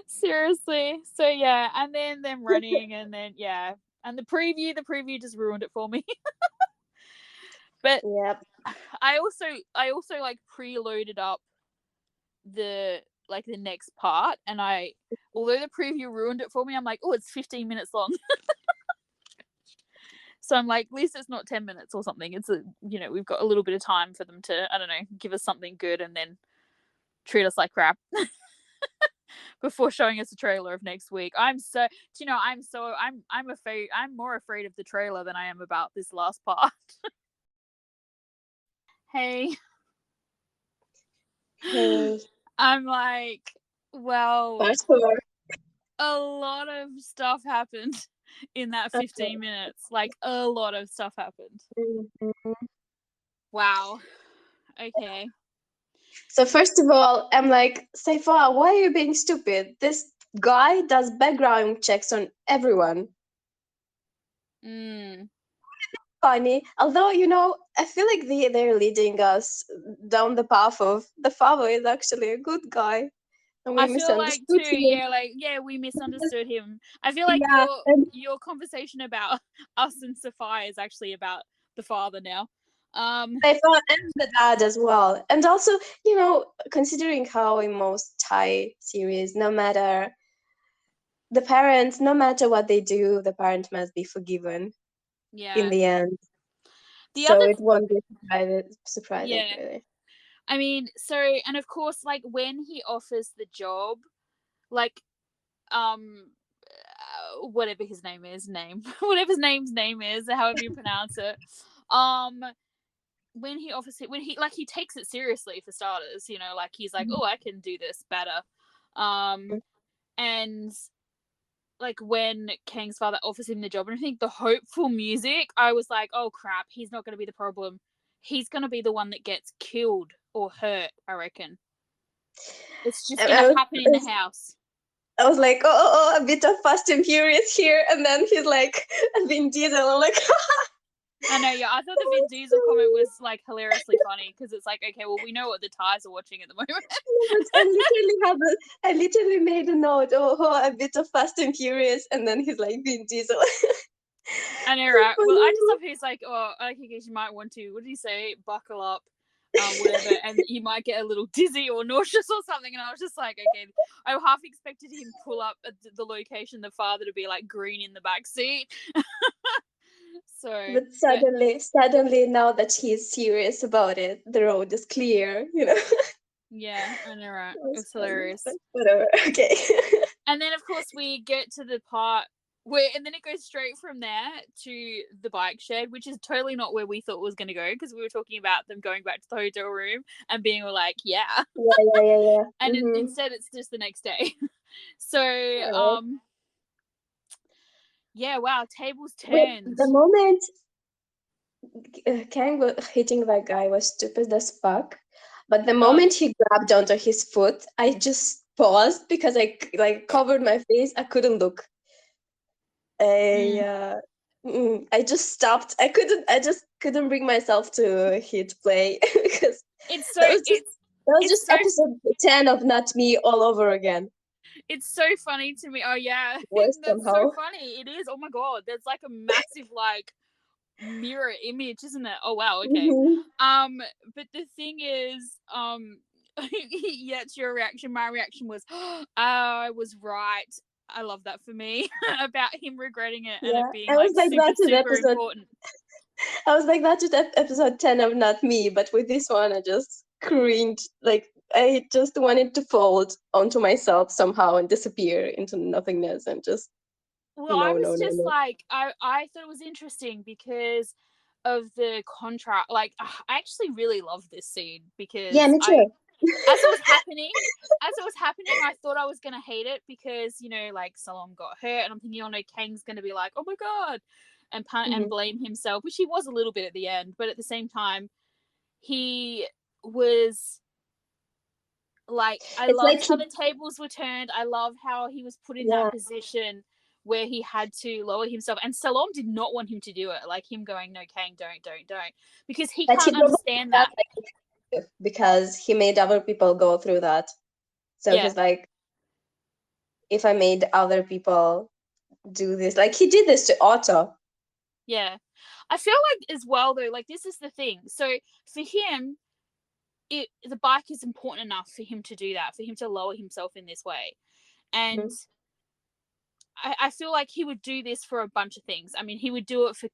Seriously. So yeah, and then them running, and then yeah. And the preview just ruined it for me. But Yep. I also like preloaded up the the next part, and I, although the preview ruined it for me, I'm like, oh, it's 15 minutes long. So I'm like, at least it's not 10 minutes or something. It's we've got a little bit of time for them to, I don't know, give us something good and then treat us like crap before showing us a trailer of next week. I'm more afraid of the trailer than I am about this last part. Hey, Hey, I'm like, well, part four. a lot of stuff happened in that Okay. 15 minutes. Like, a lot of stuff happened. Mhm. Wow. Okay. So first of all, I'm like, Saifa, why are you being stupid? This guy does background checks on everyone. Mm. Funny, although I feel like they're leading us down the path of the father is actually a good guy, and we I feel like misunderstood too, him. yeah, we misunderstood him. I feel like Yeah, your and your conversation about us and Sophia is actually about the father now. Um, Saifa and the dad as well. And also, considering how in most Thai series, no matter the parents, no matter what they do, the parent must be forgiven in yeah. the end. The other, So it won't be surprising, yeah. really. I mean, so, and of course, like when he offers the job, like, um, whatever his name is, whatever his name is, however you pronounce it. When he takes it seriously for starters, you know, like he's like, oh, I can do this better. And like when Kang's father offers him the job and I think the hopeful music, I was like, oh crap, he's not going to be the problem. He's going to be the one that gets killed or hurt, I reckon. It's just going to happen in the house. I was like, oh, a bit of Fast and Furious here. And then he's like, Vin Diesel. I'm like, I know, yeah. I thought the Vin Diesel comment was like hilariously funny because it's like, okay, well, we know what the Thais are watching at the moment. I literally made a note, oh, a bit of Fast and Furious. And then he's like, Vin Diesel. I know, right? Well, I just love he's like, oh, I guess you might want to, what did he say? Buckle up. Whatever, and you might get a little dizzy or nauseous or something. And I was just like, okay, I half expected him pull up at the location, the father to be like green in the back seat. But suddenly, now that he's serious about it, the road is clear, you know. Yeah, I know, right? It was hilarious. Whatever. Okay. And then, of course, we get to the part and then it goes straight from there to the bike shed, which is totally not where we thought it was going to go because we were talking about them going back to the hotel room and being all like, yeah. Yeah. And instead, it's just the next day. So, yeah, wow, tables turned. The moment Kang was hitting that guy was stupid as fuck. But the moment he grabbed onto his foot, I just paused because I like covered my face. I couldn't look. I just stopped. I just couldn't bring myself to hit play because that was just episode 10 of Not Me all over again. It's so funny to me. Oh yeah, that's so funny. It is. Oh my god, there's like a massive like mirror image, isn't it? Oh wow. Okay. But the thing is, yeah, it's your reaction. My reaction was, I was right. I love that for me about him regretting it and it being like super important. I was like, that's just episode 10 of Not Me, but with this one, I just cringed. Like, I just wanted to fold onto myself somehow and disappear into nothingness and just. Well, I was just like, I thought it was interesting because of the contrast. Like, I actually really love this scene because me too. As it was happening, I thought I was gonna hate it because you know, like Salom got hurt, and I'm thinking, oh no, Kang's gonna be like, oh my god, and blame himself, which he was a little bit at the end, but at the same time, he was like, I love how the tables were turned. I love how he was put in that position where he had to lower himself, and Salom did not want him to do it. Like him going, no, Kang, don't, because he can't understand that. Because he made other people go through that. So he's like, if I made other people do this, like he did this to Otto. Yeah. I feel like as well though, like this is the thing. So for him, the bike is important enough for him to do that, for him to lower himself in this way. And I feel like he would do this for a bunch of things. I mean, he would do it for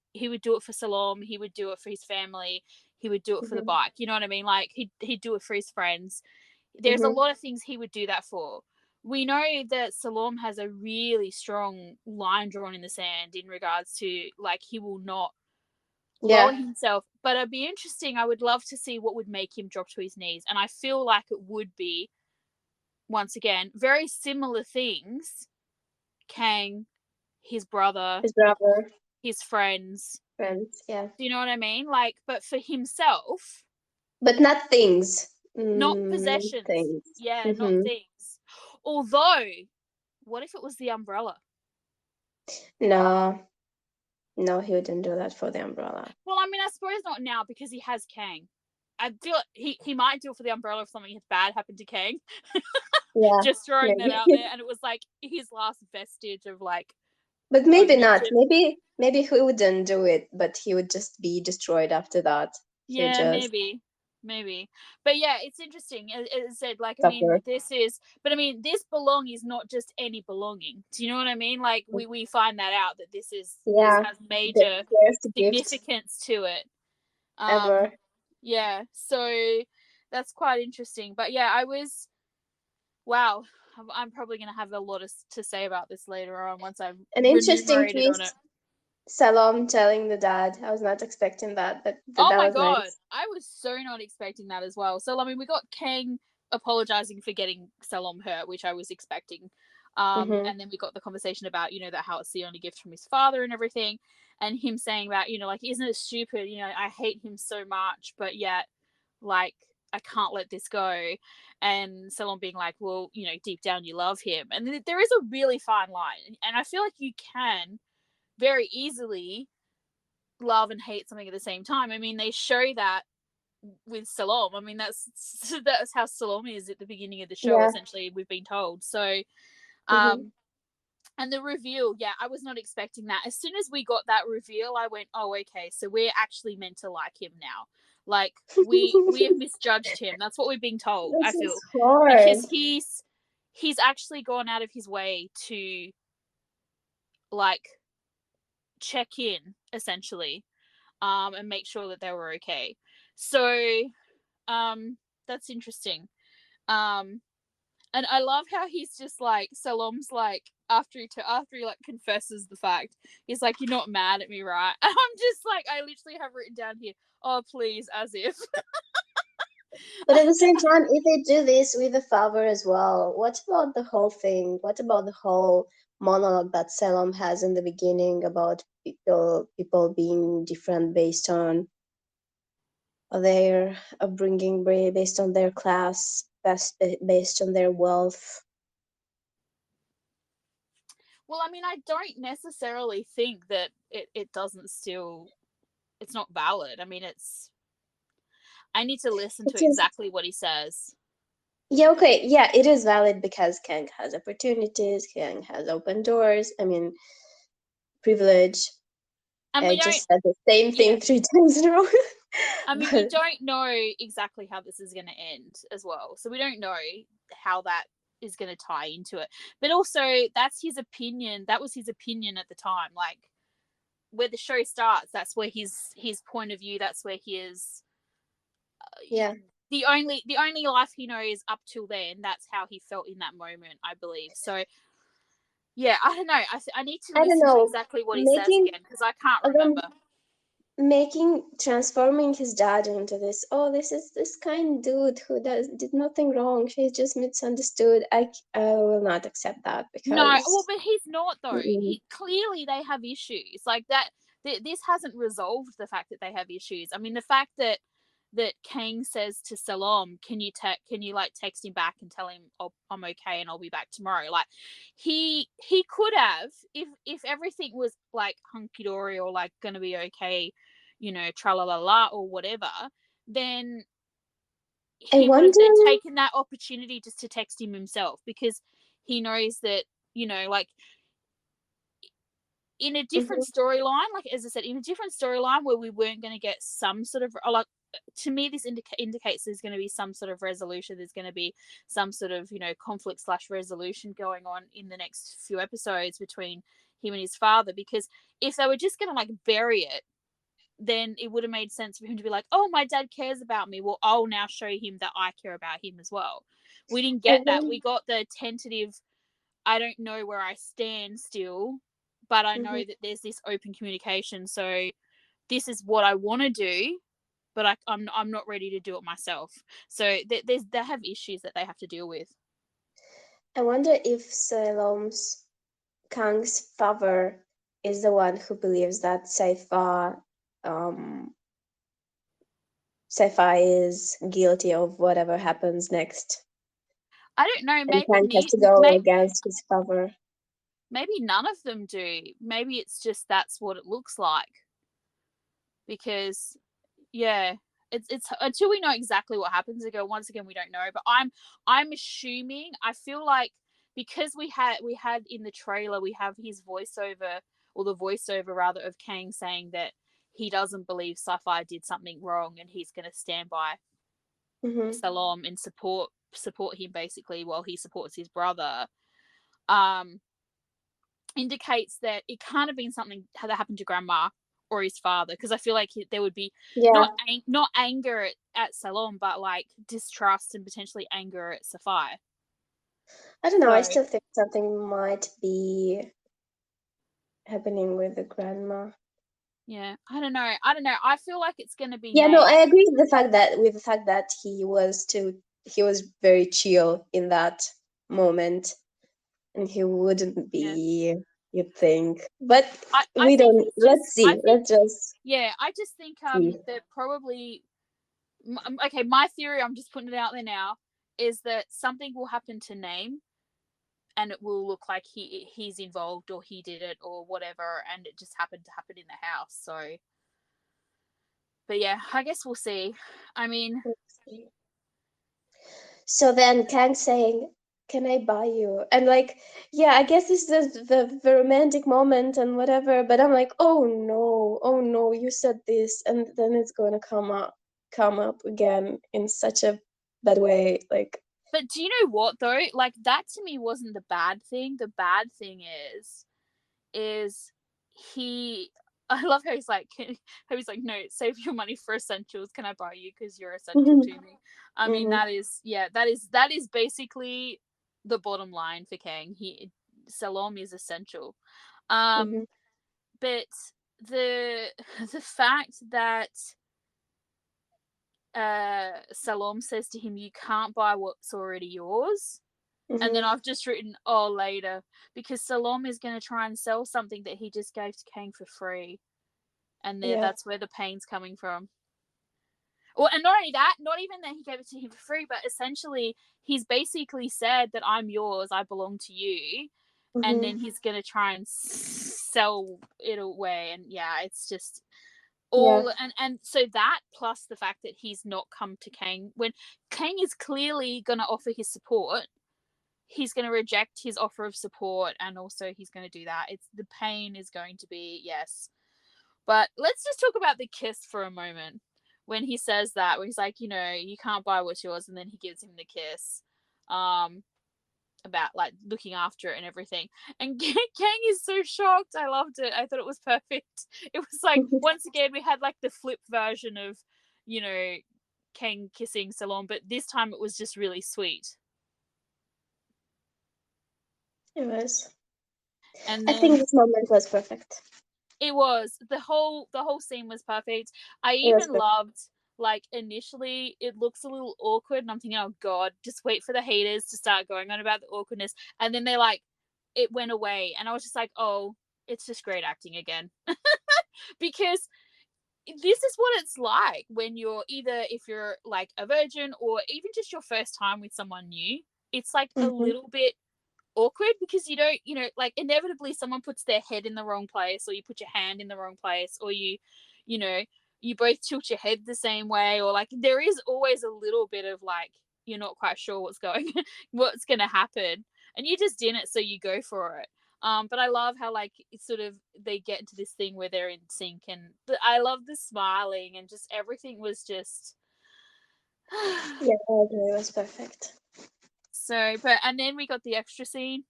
Salom, he would do it for his family, he would do it for the bike. You know what I mean? Like he'd do it for his friends. There's a lot of things he would do that for. We know that Salom has a really strong line drawn in the sand in regards to like he will not lower himself. But it'd be interesting. I would love to see what would make him drop to his knees. And I feel like it would be, once again, very similar things. Kang, his brother, his friends. Yeah. Do you know what I mean? Like, but for himself. But not things. Not possessions. Things. Yeah, not things. Although, what if it was the umbrella? No, he wouldn't do that for the umbrella. Well, I mean, I suppose not now because he has Kang. I feel he might do it for the umbrella if something bad happened to Kang. Just throwing that out there, and it was like his last vestige of like. But maybe not. Maybe he wouldn't do it, but he would just be destroyed after that. Yeah, maybe. But yeah, it's interesting. As I said, like, I mean, this belong is not just any belonging. Do you know what I mean? Like, we find that out that this has major significance to it. Ever. Yeah, so that's quite interesting. But yeah, wow. I'm probably going to have a lot to say about this later on once I've An interesting remunerated on it. twist. Salom telling the dad. I was not expecting that, but Oh that my was god, nice. I was so not expecting that as well. So I mean, we got Kang apologizing for getting Salom hurt, which I was expecting. Mm-hmm. And then we got the conversation about, that how it's the only gift from his father and everything, and him saying about, like, isn't it stupid? I hate him so much, but yet, like, I can't let this go. And Salom being like, well, deep down you love him, and there is a really fine line, and I feel like you can very easily love and hate something at the same time. I mean, they show that with Salom. I mean, that's how Salom is at the beginning of the show. Yeah. Essentially, we've been told. So, Mm-hmm. and the reveal, yeah, I was not expecting that. As soon as we got that reveal, I went, oh, okay, so we're actually meant to like him now. Like, we have misjudged him. That's what we've been told, I This feel, is hard. because he's actually gone out of his way to, like, check in, essentially, and make sure that they were okay. So, that's interesting. Um, and I love how he's just like, Salom's like, after he like confesses the fact, he's like, you're not mad at me, right? And I'm just like, I literally have written down here, oh please, as if. But at the same time, if they do this with the father as well, what about the whole thing? What about the whole monologue that Salom has in the beginning about people being different based on their upbringing, based on their class, based on their wealth? Well, I mean, I don't necessarily think that it doesn't still, it's not valid. I mean, I need to listen It to is, exactly what he says. yeah, okay, yeah, it is valid because Kang has opportunities, Kang has open doors. I mean, privilege. And I we don't, just said the same yeah. thing 3 times in a row. I mean, we But don't know exactly how this is going to end as well. So we don't know how that is going to tie into it. But also, that's his opinion. That was his opinion at the time. Like, where the show starts, that's where his point of view. That's where he is. yeah, The only life he knows up till then. That's how he felt in that moment, I believe. So yeah, I don't know. I need to I don't listen to know, exactly what he says making again because I can't again, remember. transforming his dad into this. Oh, this is this kind dude who did nothing wrong. She's just misunderstood. I will not accept that No, well, because but he's not though. mm, He clearly they have issues like that. This hasn't resolved the fact that they have issues. I mean, the fact that Kang says to Salom, can you like text him back and tell him, oh, I'm okay and I'll be back tomorrow. Like, he could have, if everything was like hunky dory or like gonna be okay, tra la la la or whatever, then I he would have wonder. then taken that opportunity just to text him himself, because he knows that, like, in a different Mhm. storyline, like as I said, in a different storyline where we weren't going to get some sort of, like, to me this indicates there's going to be some sort of resolution, there's going to be some sort of conflict slash resolution going on in the next few episodes between him and his father, because if they were just going to like bury it, then it would have made sense for him to be like, oh, my dad cares about me, well, I'll now show him that I care about him as well. We didn't I get that. wonder. We got the tentative, I don't know where I stand still, but I know Mhm. that there's this open communication. So this is what I want to do, but I'm not ready to do it myself. So they have issues that they have to deal with. I wonder if Salom's Kang's father is the one who believes that um, Saifa is guilty of whatever happens next, I don't know. and Kang has to go against his father. Maybe none of them do. Maybe it's just that's what it looks like, because yeah, it's until we know exactly what happens again, once again we don't know, but I'm assuming, I feel like, because we had in the trailer, we have his voiceover, or the voiceover rather, of Kang saying that he doesn't believe Sapphire did something wrong and he's going to stand by Hmm. Salom and support him basically while he supports his brother. um Indicates that it can't have been something that happened to grandma or his father, because I feel like there would be Yeah, not anger at Salom, but like distrust and potentially anger at Sapphire. I don't know. I So still think something might be happening with the grandma. yeah, I don't know. I don't know. I feel like it's gonna be Yeah, no, Nate. I agree with the fact that he was very chill in that moment, and he wouldn't Yeah. be, you'd think. But I we think don't. he's just. Let's I see. think Let's just yeah. I just think see. that probably okay. My theory. I'm just putting it out there now. Is that something will happen to Name, and it will look like he's involved or he did it or whatever, and it just happened to happen in the house. So, but yeah, I guess we'll see. I mean, Let's see. So then Kang saying, "Can I buy you?" And like, yeah, I guess this is the romantic moment and whatever. But I'm like, oh no, you said this, and then it's gonna come up again in such a bad way. Like, but do you know what though? Like that to me wasn't the bad thing. The bad thing is he. I love how he's like, no, save your money for essentials. Can I buy you because you're essential to me? I mean, mm-hmm, that is, yeah, that is basically the bottom line for Kang. Salom is essential. mm-hmm, Um, but the the fact that Salom says to him, "You can't buy what's already yours." And then mm-hmm. I've just written, "Oh, later," because Salom is going to try and sell something that he just gave to Kang for free, and there, Yeah. that's where the pain's coming from. Well, and not only that, not even that he gave it to him for free, but essentially he's basically said that I'm yours, I belong to you, and Mm-hmm. then he's going to try and sell it away, and yeah, it's just Yeah. all and so that plus the fact that he's not come to Kang when Kang is clearly going to offer his support, he's going to reject his offer of support, and also he's going to do that. It's the pain is going to be, yes. But let's just talk about the kiss for a moment. When he says that, when he's like, you can't buy what's yours, and then he gives him the kiss, um, about like looking after it and everything. And Kang is so shocked. I loved it. I thought it was perfect. It was like once again we had like the flip version of, you know, Kang kissing Salon, but this time it was just really sweet. It was. And I think then this moment was perfect. it was the whole scene was perfect. I It was even perfect. loved like initially it looks a little awkward and I'm thinking, oh god, just wait for the haters to start going on about the awkwardness, and then they like it went away and I was just like, oh, it's just great acting again. Because this is what it's like when you're either if you're like a virgin or even just your first time with someone new. It's like a Mm-hmm. little bit awkward because you don't, like inevitably someone puts their head in the wrong place or you put your hand in the wrong place or you know, you both tilt your head the same way, or like there is always a little bit of like you're not quite sure what's going to happen, and you just didn't, so you go for it. But I love how like it's sort of they get into this thing where they're in sync, and I love the smiling and just everything was just Yeah, I agree. It was perfect. so. But and then we got the extra scene.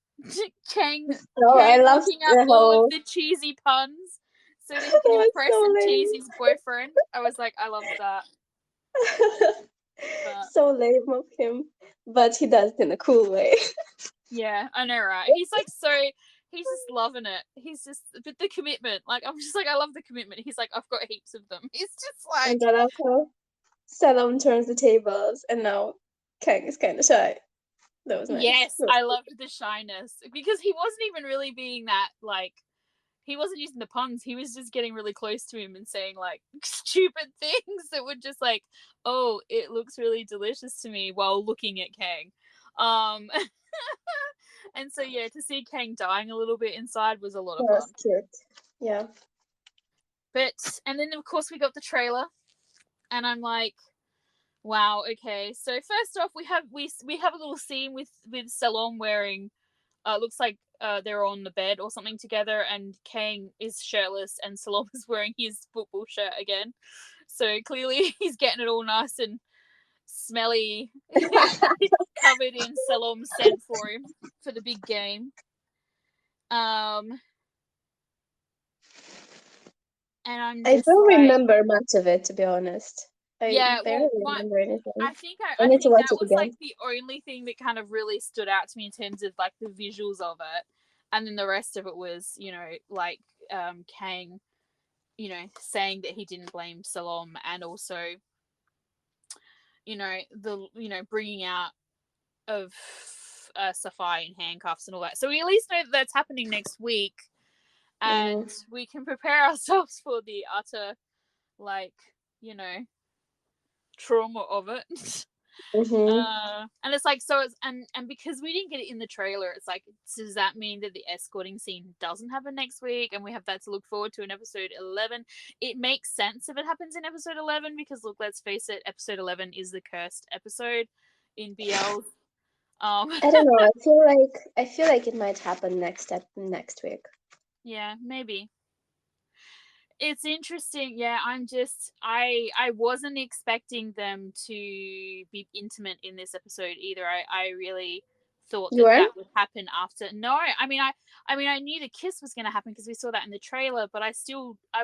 Kang Oh, I loved looking up the all of whole. the cheesy puns so that he That can was impress and tease so his boyfriend. I was like, I loved that. lame. But So lame of him, but he does it in a cool way. yeah, I know, right? He's like he's just loving it. He's just but the commitment. Like I'm just like I love the commitment. He's like I've got heaps of them. He's just And like then also, Salom turns the tables, and now Kang is kind of shy. That was nice. yes, That was I cool. loved the shyness because he wasn't even really being that like he wasn't using the puns. He was just getting really close to him and saying like stupid things that would just like, oh, it looks really delicious to me while looking at Kang. Um, and so yeah, to see Kang dying a little bit inside was a lot That of was fun. cute. Yeah. But and then of course we got the trailer, and I'm like, wow, okay. So first off, we have a little scene with Salom wearing looks like they're on the bed or something together, and Kang is shirtless, and Salom is wearing his football shirt again. So clearly he's getting it all nice and smelly, covered in Salom scent for him for the big game. Um, and I'm I just don't like, remember much of it, to be honest. I Yeah, barely well, remember anything. I I need to think watch that it was like again. the only thing that kind of really stood out to me in terms of like the visuals of it, and then the rest of it was, like Kang, saying that he didn't blame Salom, and also, the bringing out of Safai in handcuffs and all that. So we at least know that that's happening next week, Mm-hmm. and we can prepare ourselves for the utter, like, you know trauma of it. Mm-hmm. And it's like, so it's, and because we didn't get it in the trailer, it's like, does that mean that the escorting scene doesn't happen next week and we have that to look forward to in episode 11? It makes sense if it happens in episode 11, because look, let's face it, episode 11 is the cursed episode in BL's. I don't know. I feel like it might happen next week. Yeah, maybe. It's interesting. Yeah, I wasn't expecting them to be intimate in this episode either. I really thought You that are? that would happen after. No, I knew the kiss was going to happen because we saw that in the trailer, but I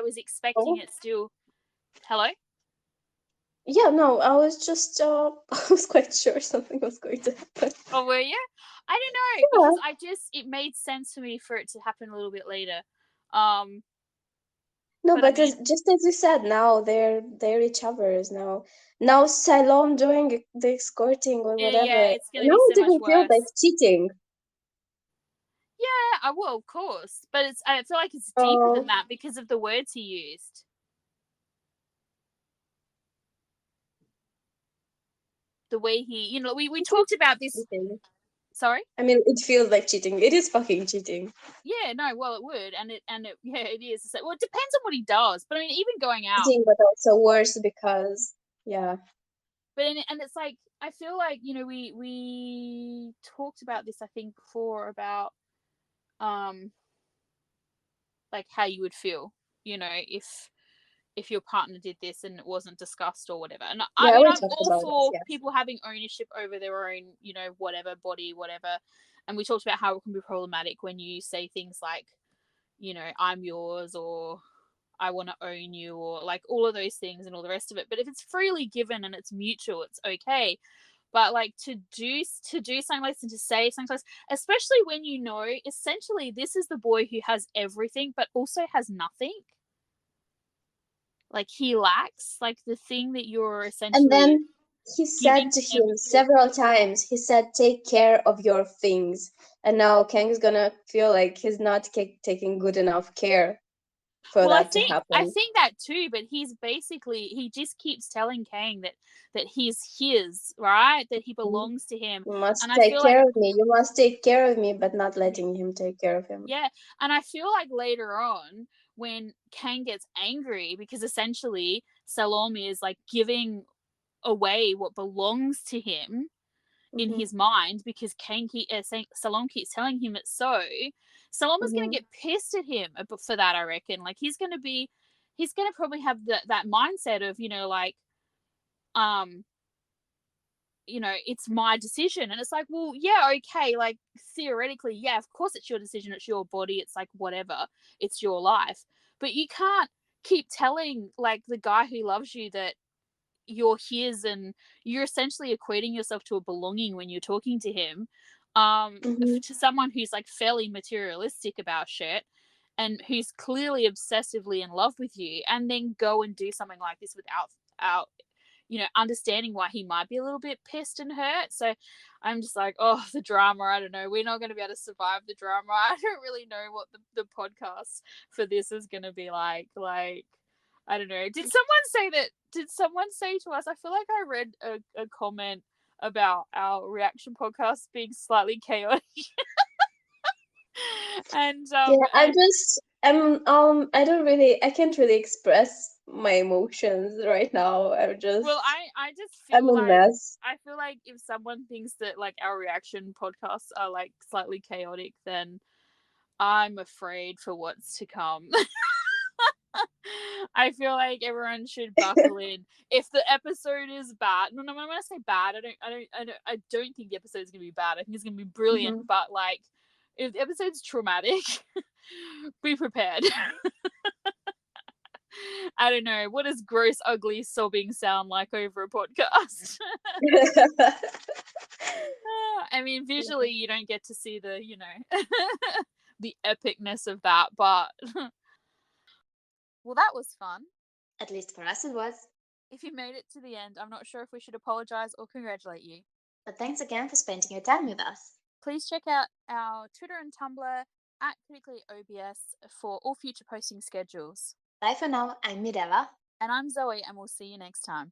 was expecting Oh. it still. Hello? Yeah, no, I was just I was quite sure something was going to happen. Oh, were you? I don't know, Yeah. because it made sense for me for it to happen a little bit later. Um No, but I but mean, just as you said, now they're each other's now. Now Salom doing the escorting or yeah, whatever. it's going to Now be so it much even feels like worse. cheating. Yeah, I will, of course, but I feel like it's deeper than Oh, that because of the words he used. The way he, we it talked is about this. cheating. Sorry. I mean, it feels like cheating. It is fucking cheating. Yeah, no, well, it would, yeah, it is. Well, it depends on what he does, but I mean, even going out, Cheating, but also worse because yeah. and it's like, I feel like, we talked about this, I think, before, about um like how you would feel, if your partner did this and it wasn't discussed or whatever. And I Yeah, mean, we I'm talked all about this, for yes. people having ownership over their own, whatever body, whatever. And we talked about how it can be problematic when you say things like, I'm yours, or I want to own you, or like all of those things and all the rest of it. But if it's freely given and it's mutual, it's okay. But like, to do something like this and to say something like this, especially when essentially this is the boy who has everything but also has nothing. Like, he lacks like the thing that you're And essentially then he giving said to him. him several times, he said, take care of your things. And now Kang's gonna feel like he's not taking good enough care for Well, I that to think I happen. think that too, but he just keeps telling Kang that he's his, right? That he Mhm. belongs to him. You must And I take feel like, care of me. You must take care of me, but not letting him take care of him. yeah, and I feel like later on, when Kang gets angry because essentially Salome is like giving away what belongs to him in Hmm. his mind, because Salome keeps telling him it's so. Salome is going Hmm. to get pissed at him for that, I reckon. Like, he's going to probably have that mindset of, like, um, it's my decision. And it's like, well, yeah, okay, like, theoretically, yeah, of course it's your decision, it's your body, it's like, whatever, it's your life. But you can't keep telling, like, the guy who loves you that you're his, and you're essentially equating yourself to a belonging when you're talking to him, Hmm. to someone who's like fairly materialistic about shit and who's clearly obsessively in love with you, and then go and do something like this without out understanding why he might be a little bit pissed and hurt. So I'm just like, oh, the drama, I don't know, we're not going to be able to survive the drama. I don't really know what the podcast for this is going to be like, I don't know. Did someone say to us, I feel like I read a comment about our reaction podcast being slightly chaotic. and Yeah, and I can't really express my emotions right now. well, I just I'm feel a like, mess. if someone thinks that like our reaction podcasts are like slightly chaotic, then I'm afraid for what's to come. I feel like everyone should buckle in. If the episode is bad, no, when I say bad, I don't think the episode is gonna be bad. I think it's gonna be brilliant. Hmm. But like, if the episode's traumatic, be prepared. I don't know. What does gross, ugly sobbing sound like over a podcast? I mean, visually, you don't get to see the, the epicness of that, but well, that was fun. At least for us it was. If you made it to the end, I'm not sure if we should apologize or congratulate you. But thanks again for spending your time with us. Please check out our Twitter and Tumblr at criticallyobs for all future posting schedules. Bye for now, I'm Mirella. And I'm Zoe, and we'll see you next time.